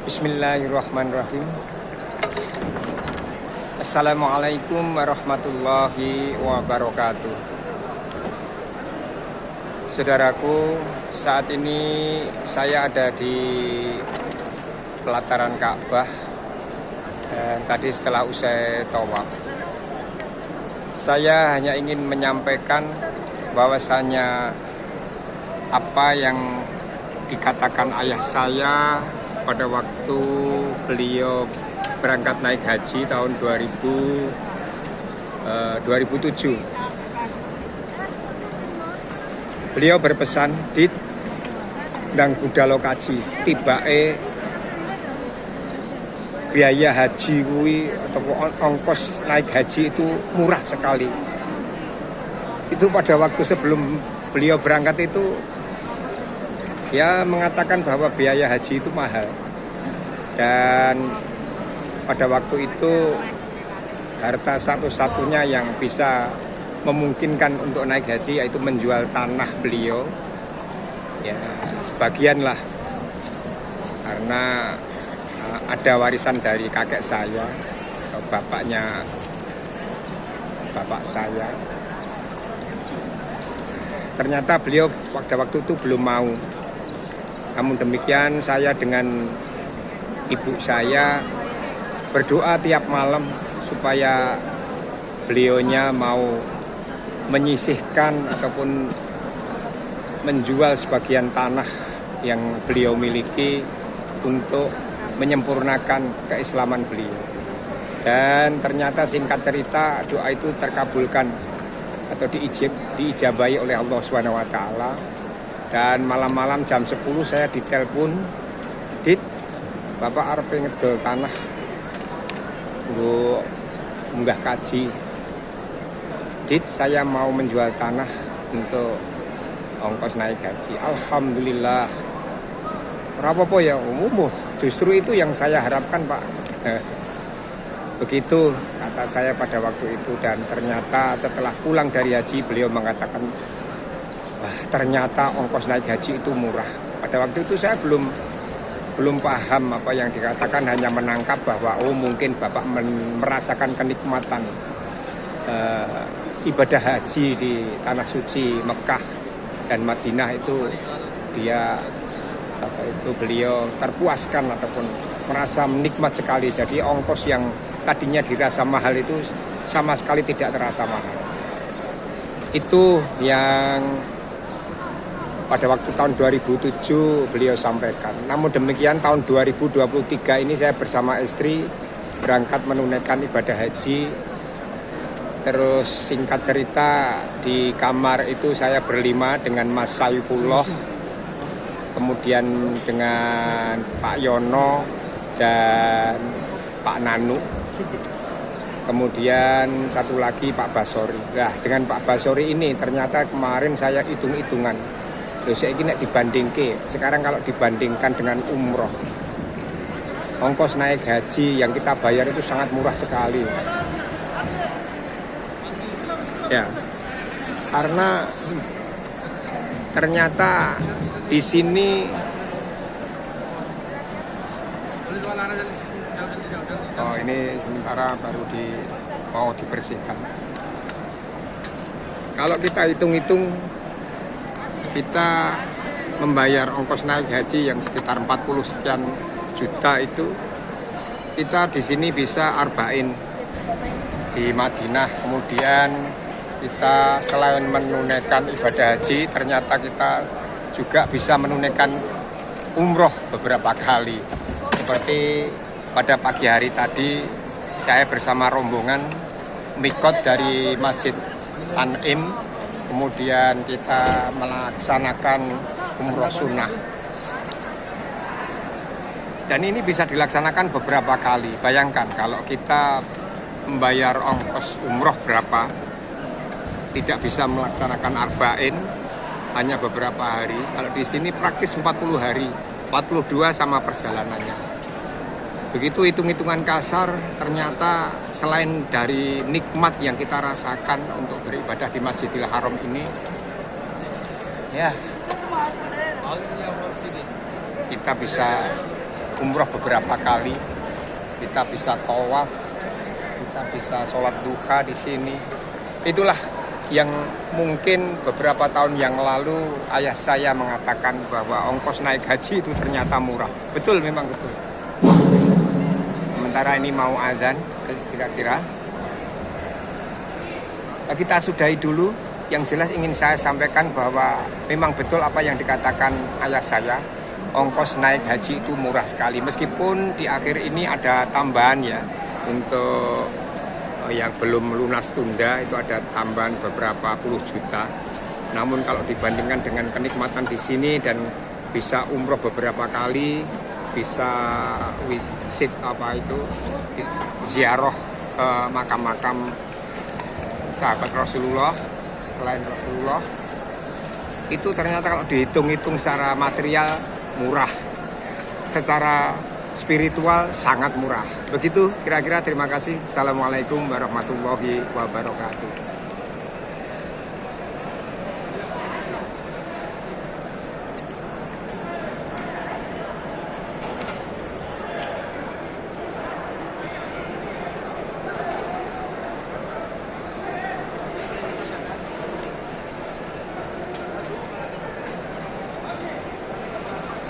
Bismillahirrahmanirrahim. Assalamualaikum warahmatullahi wabarakatuh. Saudaraku, saat ini saya ada di pelataran Ka'bah. Dan tadi setelah usai tawaf, saya hanya ingin menyampaikan bahwasanya apa yang dikatakan ayah saya pada waktu beliau berangkat naik haji tahun 2007. Beliau berpesan, "Dit, ndang budal kaji, tibake biaya haji kuwi atau ongkos naik haji itu murah sekali." Itu pada waktu sebelum beliau berangkat itu dia mengatakan bahwa biaya haji itu mahal. Dan pada waktu itu harta satu-satunya yang bisa memungkinkan untuk naik haji yaitu menjual tanah beliau. Ya, sebagian lah. Karena ada warisan dari kakek saya atau bapaknya bapak saya. Ternyata beliau pada waktu itu belum mau. Namun demikian saya dengan ibu saya berdoa tiap malam supaya beliaunya mau menyisihkan ataupun menjual sebagian tanah yang beliau miliki untuk menyempurnakan keislaman beliau. Dan ternyata singkat cerita doa itu terkabulkan atau diijabahi oleh Allah SWT. Dan malam-malam jam 10 saya ditelepon, "Dit, Bapak arep ngedol tanah nggo munggah kaji. Dit, saya mau menjual tanah untuk ongkos naik haji." Alhamdulillah. Apa-apa ya, justru itu yang saya harapkan, Pak. Begitu kata saya pada waktu itu. Dan ternyata setelah pulang dari haji beliau mengatakan, ternyata ongkos naik haji itu murah. Pada waktu itu saya belum paham apa yang dikatakan, hanya menangkap bahwa mungkin Bapak merasakan kenikmatan ibadah haji di tanah suci Mekah dan Madinah itu beliau terpuaskan ataupun merasa menikmat sekali. Jadi ongkos yang tadinya dirasa mahal itu sama sekali tidak terasa mahal. Itu yang pada waktu tahun 2007 beliau sampaikan. Namun demikian tahun 2023 ini saya bersama istri berangkat menunaikan ibadah haji. Terus singkat cerita di kamar itu saya berlima dengan Mas Saifullah, kemudian dengan Pak Yono dan Pak Nanu, kemudian satu lagi Pak Basori. Nah, dengan Pak Basori ini ternyata kemarin saya hitung-hitungan. Saya ini dibandingkan, sekarang kalau dibandingkan dengan umroh, ongkos naik haji yang kita bayar itu sangat murah sekali. Ya, karena ternyata di sini ini sementara baru mau dibersihkan. Kalau kita hitung-hitung, kita membayar ongkos naik haji yang sekitar 40 sekian juta itu, kita di sini bisa arba'in di Madinah. Kemudian kita selain menunaikan ibadah haji, ternyata kita juga bisa menunaikan umroh beberapa kali. Seperti pada pagi hari tadi, saya bersama rombongan mikot dari Masjid An'im. Kemudian kita melaksanakan umroh sunnah. Dan ini bisa dilaksanakan beberapa kali. Bayangkan kalau kita membayar ongkos umroh berapa, tidak bisa melaksanakan arba'in hanya beberapa hari. Kalau di sini praktis 40 hari, 42 sama perjalanannya. Begitu hitung-hitungan kasar, ternyata selain dari nikmat yang kita rasakan untuk beribadah di Masjidil Haram ini, ya kita bisa umroh beberapa kali, kita bisa tawaf, kita bisa sholat duha di sini. Itulah yang mungkin beberapa tahun yang lalu ayah saya mengatakan bahwa ongkos naik haji itu ternyata murah. Betul, memang betul. Sementara ini mau azan, kira-kira kita sudahi dulu. Yang jelas ingin saya sampaikan bahwa memang betul apa yang dikatakan ayah saya, ongkos naik haji itu murah sekali. Meskipun di akhir ini ada tambahan ya, untuk yang belum lunas tunda itu ada tambahan beberapa puluh juta. Namun kalau dibandingkan dengan kenikmatan di sini dan bisa umroh beberapa kali, bisa visit ziarah ke makam-makam sahabat Rasulullah, selain Rasulullah, itu ternyata kalau dihitung-hitung secara material murah, secara spiritual sangat murah. Begitu kira-kira. Terima kasih. Assalamualaikum warahmatullahi wabarakatuh.